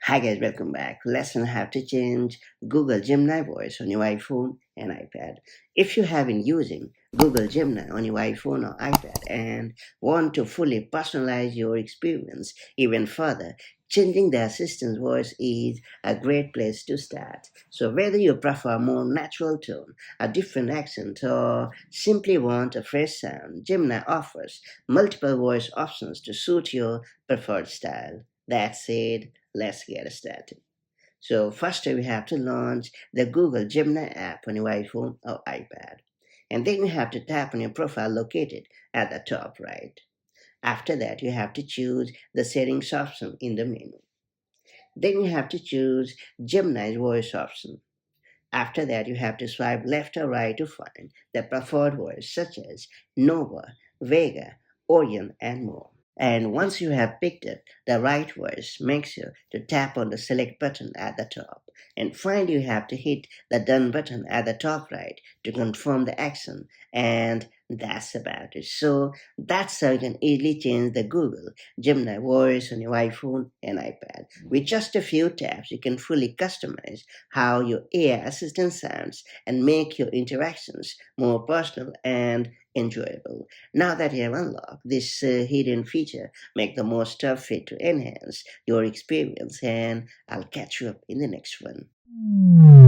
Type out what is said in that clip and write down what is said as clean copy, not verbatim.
Hi guys, welcome back. Lesson how to change Google Gemini voice on your iPhone and iPad. If you have been using Google Gemini on your iPhone or iPad and want to fully personalize your experience even further, changing the assistant's voice is a great place to start. So whether you prefer a more natural tone, a different accent, or simply want a fresh sound, Gemini offers multiple voice options to suit your preferred style. That said, let's get started. So first we have to launch the Google Gemini app on your iPhone or iPad. And then you have to tap on your profile located at the top right. After that, you have to choose the settings option in the menu. Then you have to choose Gemini's voice option. After that, you have to swipe left or right to find the preferred voice such as Nova, Vega, Orion, and more. And once you have picked it, the right voice, make sure to tap on the select button at the top. And finally, you have to hit the done button at the top right to confirm the action. And that's about it. So that's how you can easily change the Google Gemini voice on your iPhone and iPad. With just a few taps, you can fully customize how your AI assistant sounds and make your interactions more personal and enjoyable. Now that you have unlocked this hidden feature, make the most of it to enhance your experience, and I'll catch you up in the next one.